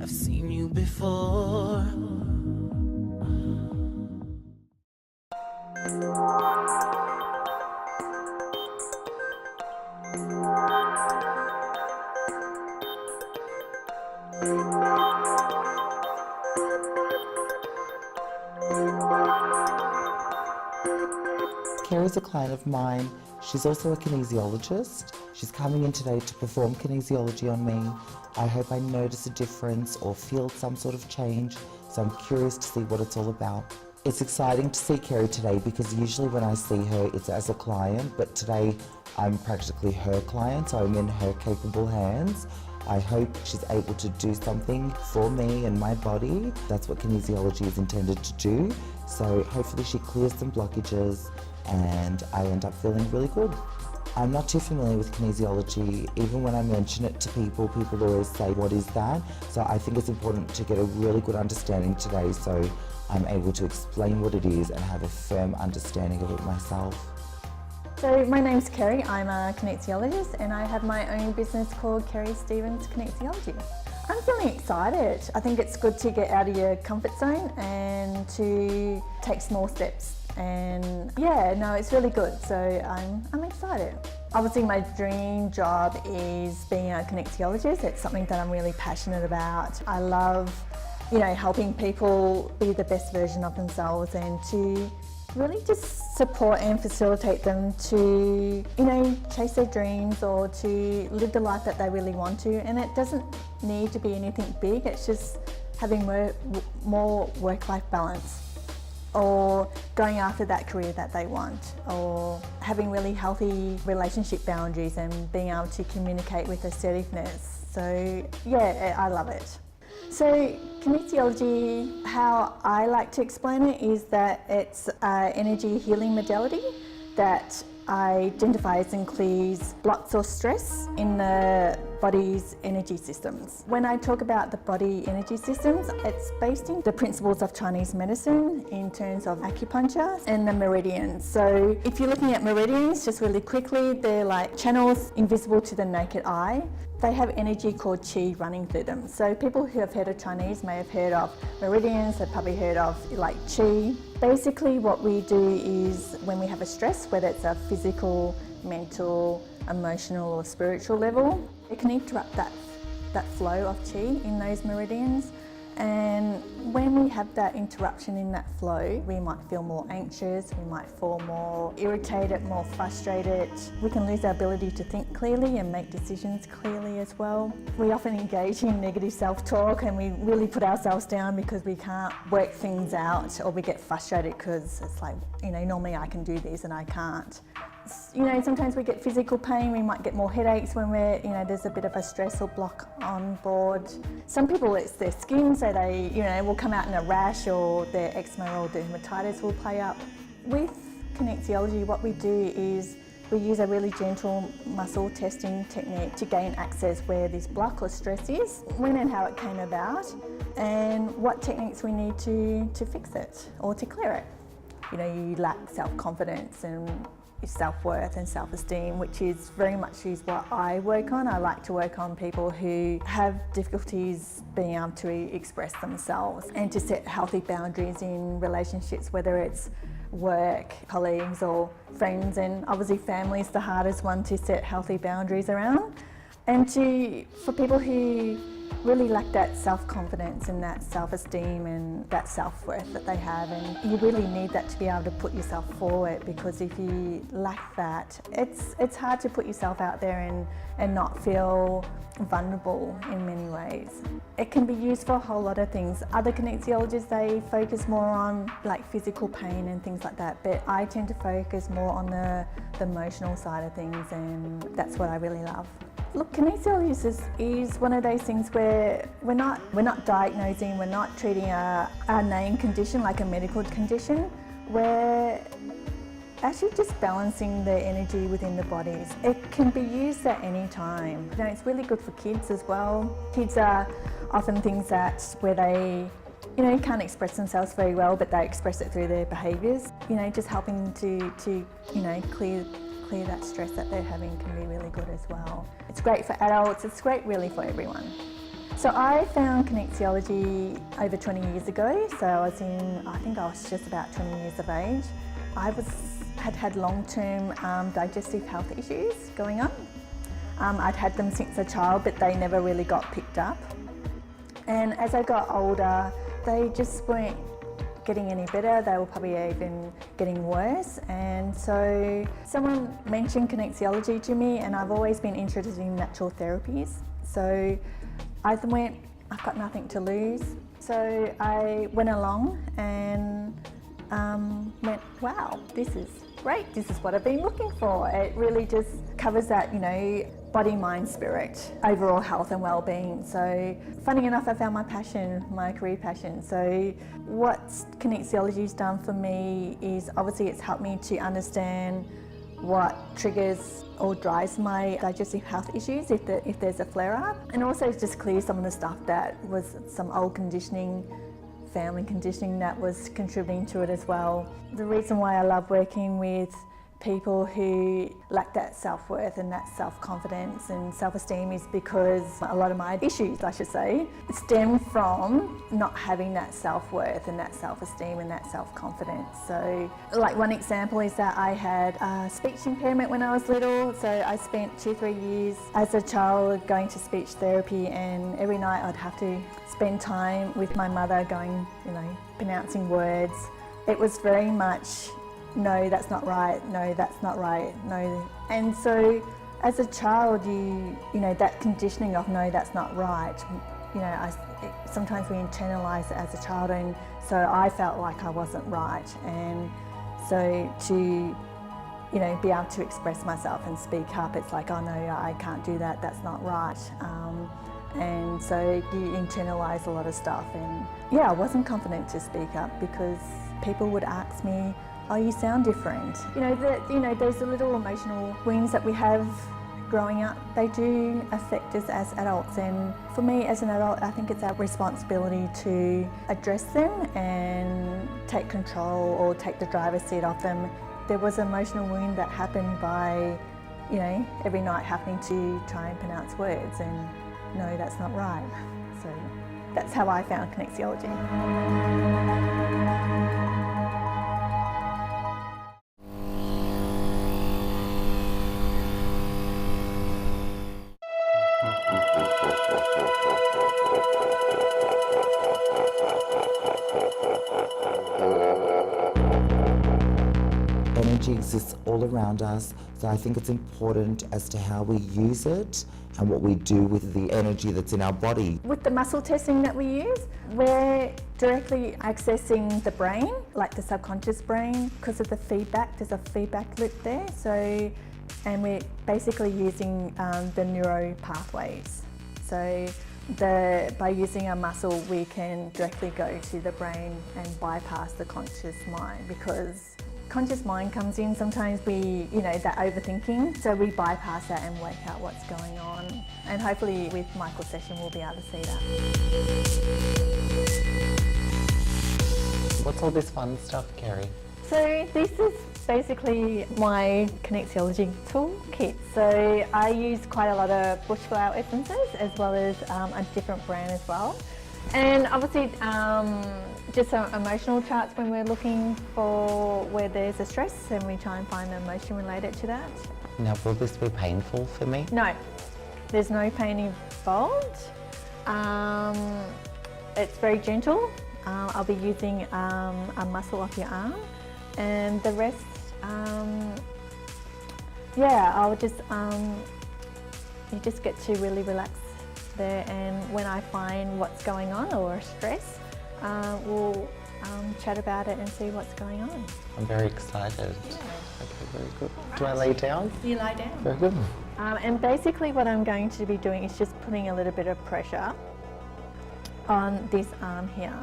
I've seen you before. Carrie's a client of mine. She's also a kinesiologist. She's coming in today to perform kinesiology on me. I hope I notice a difference or feel some sort of change, so I'm curious to see what it's all about. It's exciting to see Carrie today because usually when I see her it's as a client, but today I'm practically her client, so I'm in her capable hands. I hope she's able to do something for me and my body. That's what kinesiology is intended to do. So hopefully she clears some blockages and I end up feeling really good. I'm not too familiar with kinesiology. Even when I mention it to people, people always say, what is that? So I think it's important to get a really good understanding today so I'm able to explain what it is and have a firm understanding of it myself. So my name's Kerry, I'm a kinesiologist and I have my own business called Kerry Stevens Kinesiology. I'm feeling excited. I think it's good to get out of your comfort zone and to take small steps. And yeah, no, it's really good, so I'm excited. Obviously my dream job is being a kinesiologist. It's something that I'm really passionate about. I love, helping people be the best version of themselves and to really just support and facilitate them to, chase their dreams or to live the life that they really want to. And it doesn't need to be anything big, it's just having more work-life balance, or going after that career that they want, or having really healthy relationship boundaries and being able to communicate with assertiveness. So yeah, I love it. So kinesiology, how I like to explain it is that it's an energy healing modality that identifies and clears blocks or stress in the body's energy systems. When I talk about the body energy systems, it's based in the principles of Chinese medicine in terms of acupuncture and the meridians. So if you're looking at meridians, just really quickly, they're like channels invisible to the naked eye. They have energy called qi running through them. So people who have heard of Chinese may have heard of meridians, they've probably heard of like qi. Basically what we do is when we have a stress, whether it's a physical, mental, emotional or spiritual level, it can interrupt that flow of qi in those meridians. And when we have that interruption in that flow, we might feel more anxious, we might feel more irritated, more frustrated. We can lose our ability to think clearly and make decisions clearly as well. We often engage in negative self-talk and we really put ourselves down because we can't work things out, or we get frustrated because it's like, normally I can do this and I can't. Sometimes we get physical pain, we might get more headaches when we're, there's a bit of a stress or block on board. Some people it's their skin, so they, will come out in a rash, or their eczema or dermatitis will play up. With kinesiology, what we do is we use a really gentle muscle testing technique to gain access where this block or stress is, when and how it came about, and what techniques we need to fix it or to clear it. You lack self-confidence and self-worth and self-esteem, which is very much is what I work on. I like to work on people who have difficulties being able to express themselves and to set healthy boundaries in relationships, whether it's work, colleagues or friends, and obviously family is the hardest one to set healthy boundaries around. And for people who really lack that self-confidence and that self-esteem and that self-worth that they have, and you really need that to be able to put yourself forward, because if you lack that, it's hard to put yourself out there and not feel vulnerable in many ways. It can be used for a whole lot of things. Other kinesiologists, they focus more on like physical pain and things like that, but I tend to focus more on the emotional side of things, and that's what I really love. Look, kinesiology is one of those things where we're not diagnosing, we're not treating a named condition like a medical condition. We're actually just balancing the energy within the bodies. It can be used at any time. It's really good for kids as well. Kids are often things where they can't express themselves very well, but they express it through their behaviours. Just helping to clear that stress that they're having can be really good as well. It's great for adults, it's great really for everyone. So I found kinesiology over 20 years ago. So I think I was just about 20 years of age. I had long-term digestive health issues going on. I'd had them since a child, but they never really got picked up. And as I got older, they just weren't getting any better. They were probably even getting worse. And so someone mentioned kinesiology to me, and I've always been interested in natural therapies. So I went, I've got nothing to lose. So I went along and went, wow, this is great. This is what I've been looking for. It really just covers that, body, mind, spirit, overall health and well-being. So funny enough, I found my passion, my career passion. So what kinesiology's done for me is obviously it's helped me to understand what triggers or drives my digestive health issues if there's a flare-up, and also just clear some of the stuff that was some old conditioning, family conditioning that was contributing to it as well. The reason why I love working with people who lack that self-worth and that self-confidence and self-esteem is because a lot of my issues, I should say, stem from not having that self-worth and that self-esteem and that self-confidence. So like one example is that I had a speech impairment when I was little. So I spent 2-3 years as a child going to speech therapy, and every night I'd have to spend time with my mother going, pronouncing words. It was very much, no, that's not right, no, that's not right, no. And so as a child, you know, that conditioning of no, that's not right, sometimes we internalise it as a child, and so I felt like I wasn't right. And so to, be able to express myself and speak up, it's like, oh no, I can't do that, that's not right. And so you internalise a lot of stuff, and I wasn't confident to speak up because people would ask me, oh, you sound different. Those little emotional wounds that we have growing up, they do affect us as adults. And for me as an adult, I think it's our responsibility to address them and take control or take the driver's seat off them. There was an emotional wound that happened by, every night having to try and pronounce words, and no, that's not right. So that's how I found kinesiology. Energy exists all around us, so I think it's important as to how we use it and what we do with the energy that's in our body. With the muscle testing that we use, we're directly accessing the brain, like the subconscious brain, because of the feedback. There's a feedback loop there. So, and we're basically using the neuro pathways. So by using a muscle, we can directly go to the brain and bypass the conscious mind, because conscious mind comes in, sometimes we, that overthinking, so we bypass that and work out what's going on. And hopefully with Michael's session we'll be able to see that. What's all this fun stuff, Kerry? So this is basically my kinesiology toolkit. So I use quite a lot of bushflower essences as well as a different brand as well. And obviously just some emotional charts when we're looking for where there's a stress, and we try and find the emotion related to that. Now, will this be painful for me? No, there's no pain involved. It's very gentle. I'll be using a muscle off your arm, and the rest, I'll just, you just get to really relax there, and when I find what's going on or stress, we'll chat about it and see what's going on. I'm very excited. Yeah. Okay, very good. Do I lay down? You lie down. Very good. And basically what I'm going to be doing is just putting a little bit of pressure on this arm here.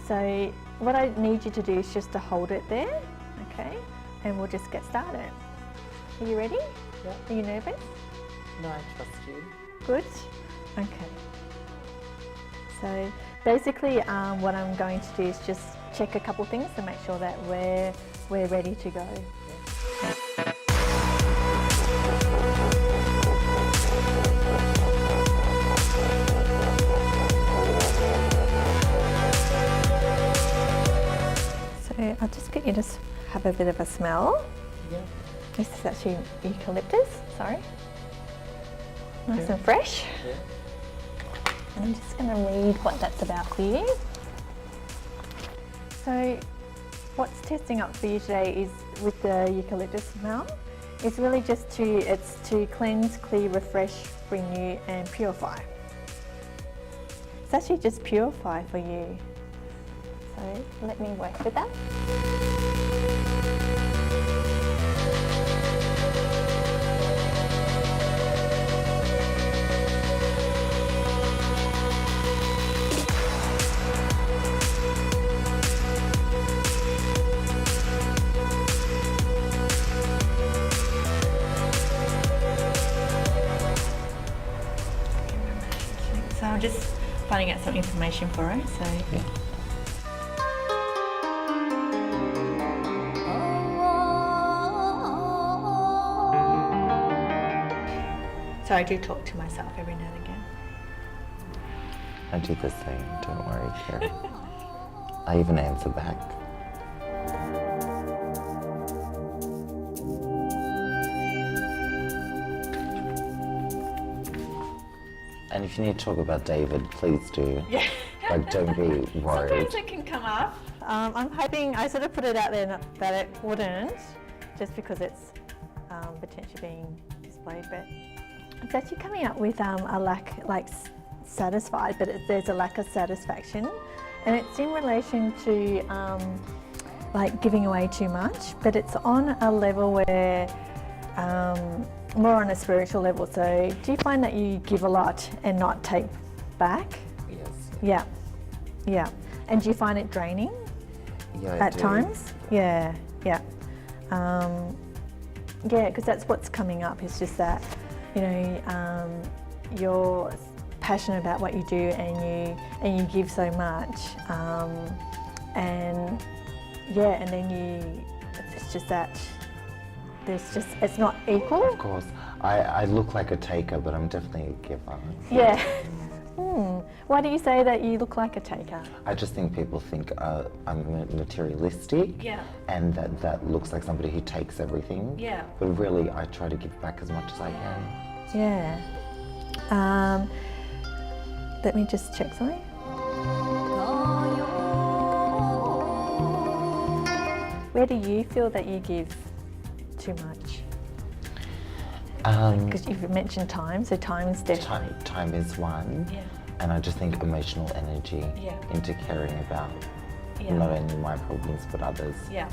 So what I need you to do is just to hold it there, okay? And we'll just get started. Are you ready? Yeah. Are you nervous? No, I trust you. Good. Okay. So basically what I'm going to do is just check a couple things to make sure that we're ready to go. I'll just get you to have a bit of a smell. Yeah. This is actually eucalyptus, sorry. Nice and fresh. Yeah. And I'm just going to read what that's about for you. So what's testing up for you today is with the eucalyptus smell. It's really just to cleanse, clear, refresh, renew and purify. It's actually just purify for you. So let me work with that. So I'm just finding out some information for her. So. Yeah. So I do talk to myself every now and again. I do the same, don't worry, Kerry. I even answer back. And if you need to talk about David, please do. Yeah. Like, don't be worried. Sometimes it can come up. I'm hoping, I sort of put it out there that it wouldn't, just because it's potentially being displayed, but it's actually coming up with a lack, like satisfied, but there's a lack of satisfaction. And it's in relation to like giving away too much, but it's on a level where, more on a spiritual level. So do you find that you give a lot and not take back? Yes. Yeah, yeah. And do you find it draining Yeah, I at do. times? Yeah, yeah. Yeah, because that's what's coming up. It's just that, you know, you're passionate about what you do and you give so much, and yeah, and then it's just that it's not equal. Of course. I look like a taker, but I'm definitely a giver. Yeah. Why do you say that you look like a taker? I just think people think I'm materialistic. Yeah. And that looks like somebody who takes everything. Yeah. But really, I try to give back as much as I can. Yeah. Let me just check something. Where do you feel that you give too much? Because you've mentioned time, so time's definitely. Time is one. Yeah. And I just think emotional energy into caring about not only my problems but others. Yeah,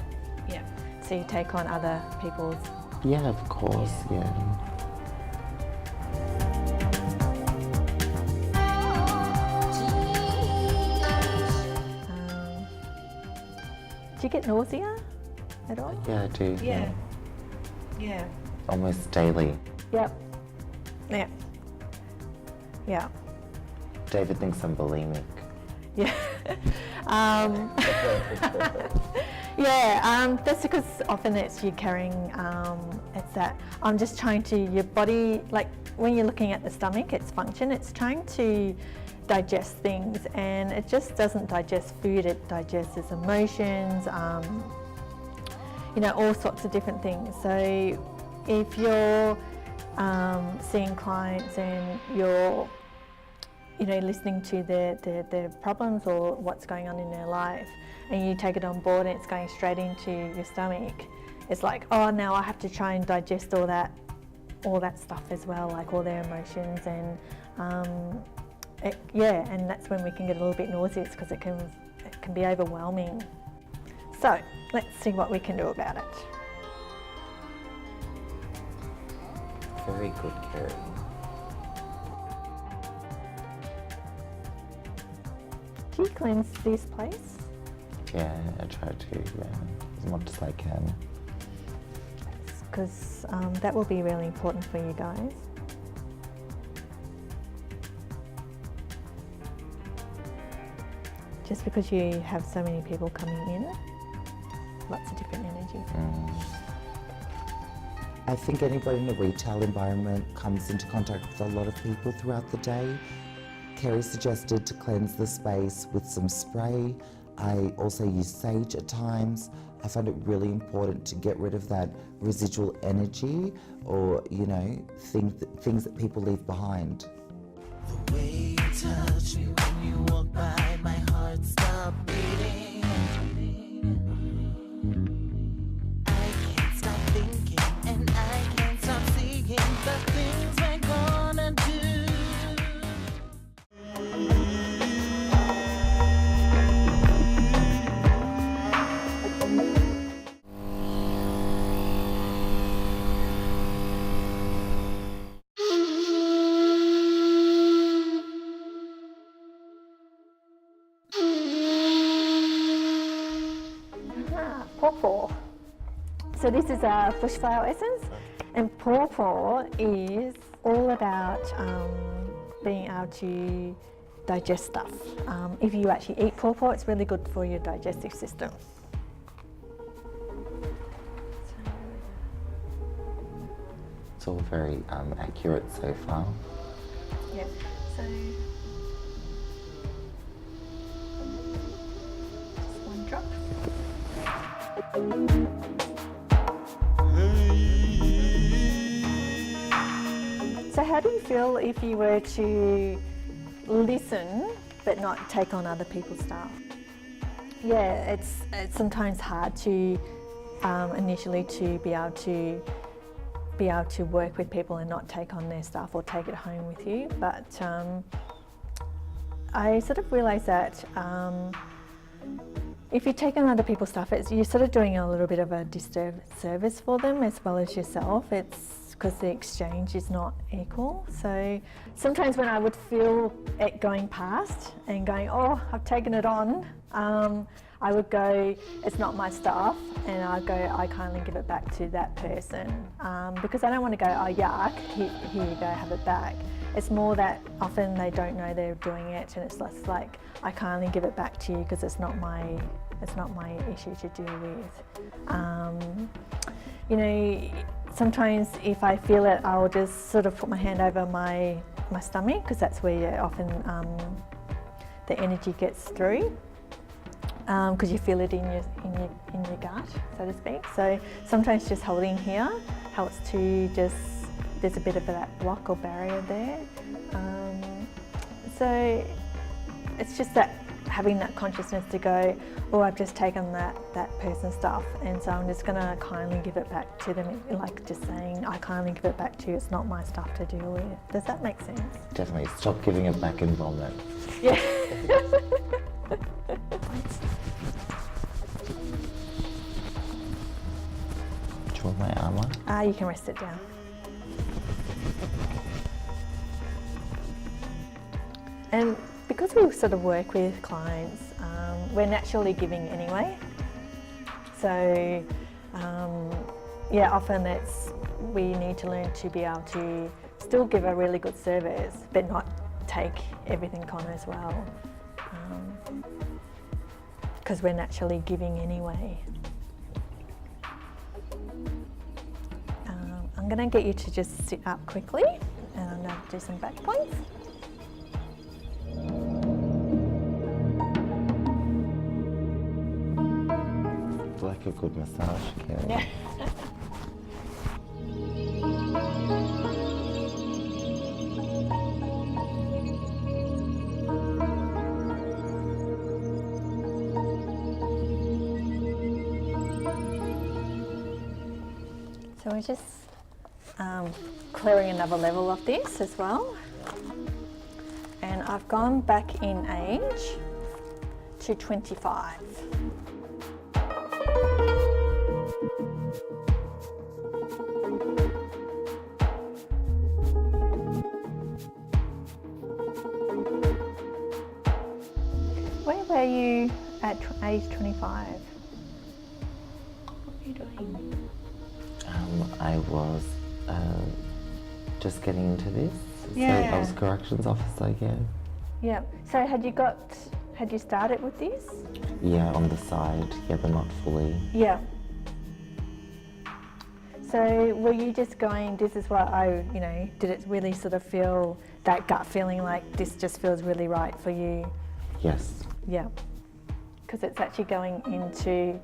yeah. So you take on other people's. Yeah, of course, yeah. Do you get nausea at all? Yeah, I do. Yeah. Yeah. Almost daily. Yep. Yeah. Yeah. David thinks I'm bulimic. Yeah. Yeah, that's because often it's you carrying, it's that I'm just trying to, your body, like when you're looking at the stomach, its function, it's trying to digest things and it just doesn't digest food, it digests its emotions, you know, all sorts of different things. So if you're seeing clients and you're, you know, listening to their problems or what's going on in their life, and you take it on board and it's going straight into your stomach, it's like, oh, now I have to try and digest all that stuff as well, like all their emotions, and yeah, and that's when we can get a little bit nauseous because it can be overwhelming. So let's see what we can do about it. Very good, Kerry. Do you cleanse this place? Yeah, I try to, as much as I can. Because that will be really important for you guys. Just because you have so many people coming in, lots of different energies. I think anybody in a retail environment comes into contact with a lot of people throughout the day. Kerry suggested to cleanse the space with some spray I also use sage at times. I find it really important to get rid of that residual energy or, you know, things that people leave behind. The way you touch me when you walk by, my heart stops beating. I can't stop thinking and I can't stop seeing the things we're gonna do. Pawpaw. So this is a bushflower essence, and pawpaw is all about being able to digest stuff. If you actually eat pawpaw, it's really good for your digestive system. It's all very accurate so far. Yeah. So just one drop. So how do you feel if you were to listen but not take on other people's stuff? Yeah, it's sometimes hard to initially to be able to work with people and not take on their stuff or take it home with you. But I sort of realised that if you take on other people's stuff, you're sort of doing a little bit of a disservice for them as well as yourself. It's because the exchange is not equal. So sometimes when I would feel it going past and going, oh, I've taken it on, I would go, it's not my stuff, and I'd go, I kindly give it back to that person. Because I don't want to go, oh yuck, here you go, have it back. It's more that often they don't know they're doing it, and it's less like, I kindly give it back to you because it's not my issue to deal with. You know, sometimes if I feel it, I'll just sort of put my hand over my stomach, because that's where often the energy gets through. Because you feel it in your gut, so to speak. So sometimes just holding here helps to just, there's a bit of that block or barrier there. So it's just that having that consciousness to go, oh, I've just taken that person's stuff, and so I'm just going to kindly give it back to them, like just saying, I kindly give it back to you, it's not my stuff to deal with. Does that make sense? Definitely. Stop giving it back and vomit. Yeah. Do you want my armour? You can rest it down. And because we sort of work with clients, we're naturally giving anyway. So yeah, often we need to learn to be able to still give a really good service, but not take everything on as well. Because we're naturally giving anyway. I'm going to get you to just sit up quickly, and I'm going to do some back points. Like a good massage, Kerry. Yeah. So we're just clearing another level of this as well. And I've gone back in age to 25. Where were you at age 25? What were you doing? I was just getting into this. Yeah. So I was corrections officer, yeah. Yeah. So had you started with this? Yeah, on the side, yeah, but not fully. Yeah. So were you just going, this is what did it really sort of feel, that gut feeling like this just feels really right for you? Yes. Yeah. because it's actually going into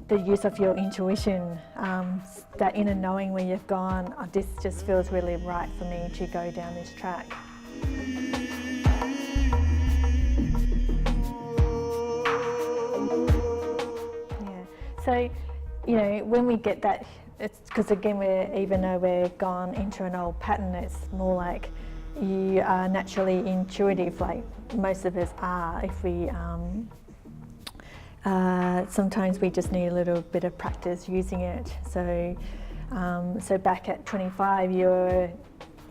the use of your intuition, that inner knowing where you've gone, oh, this just feels really right for me to go down this track. Yeah. So, you know, when we get that, it's because again, even though we're gone into an old pattern, it's more like you are naturally intuitive, like most of us are. If we sometimes we just need a little bit of practice using it. So, so back at 25, you're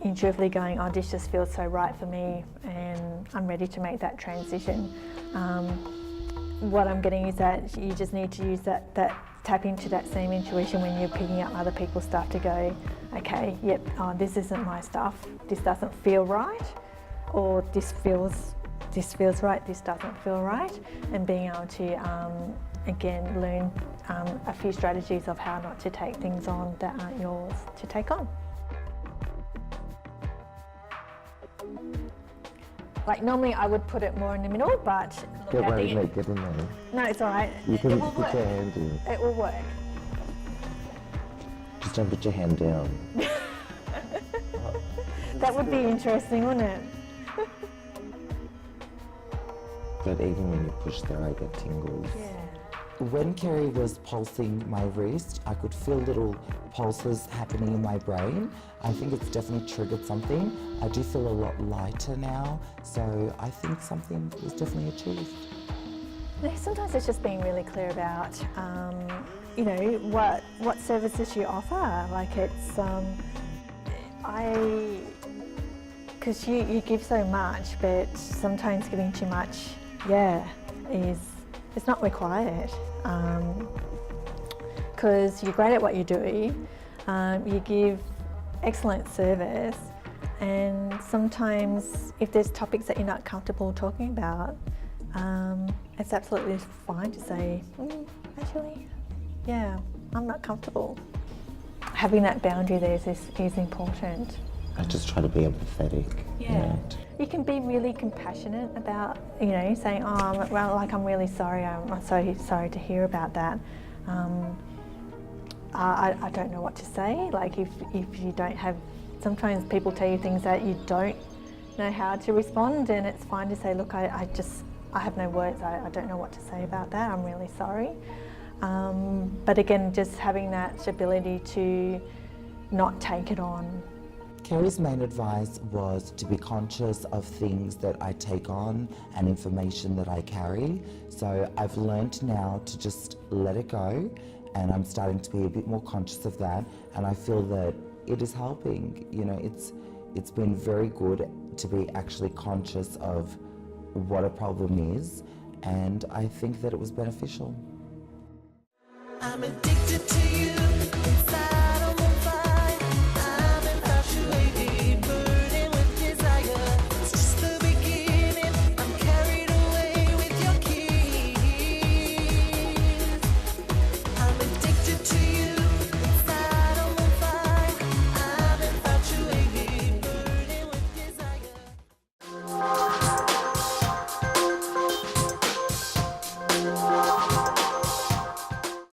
intuitively going, oh, this just feels so right for me, and I'm ready to make that transition. What I'm getting is that you just need to use that tap into that same intuition when you're picking up other people's stuff to go, okay, yep, oh, this isn't my stuff, this doesn't feel right, or this feels right, this doesn't feel right, and being able to again learn a few strategies of how not to take things on that aren't yours to take on. Like normally I would put it more in the middle, but Get worried, mate, get in there. no, it's all right. You can It will put work. your hand in. It will work. Just don't put your hand down. That would be interesting, wouldn't it? But even when you push there, I get tingles. Yeah. When Kerry was pulsing my wrist, I could feel little pulses happening in my brain. I think it's definitely triggered something. I do feel a lot lighter now, so I think something was definitely achieved. Sometimes it's just being really clear about, you know, what services you offer. Like it's, because you give so much, but sometimes giving too much, it's not required. Because you're great at what you do, you give excellent service, and sometimes if there's topics that you're not comfortable talking about, it's absolutely fine to say, actually, yeah, I'm not comfortable. Having that boundary there is important. I just try to be empathetic. Yeah. You can be really compassionate about, you know, saying, oh, well, like, I'm really sorry, I'm so sorry to hear about that. I don't know what to say. Like, if you don't have, sometimes people tell you things that you don't know how to respond, and it's fine to say, look, I have no words, I don't know what to say about that, I'm really sorry. But again, just having that ability to not take it on. Kerry's main advice was to be conscious of things that I take on and information that I carry. So I've learned now to just let it go, and I'm starting to be a bit more conscious of that, and I feel that it is helping. You know, it's been very good to be actually conscious of what a problem is, and I think that it was beneficial. I'm addicted to you inside.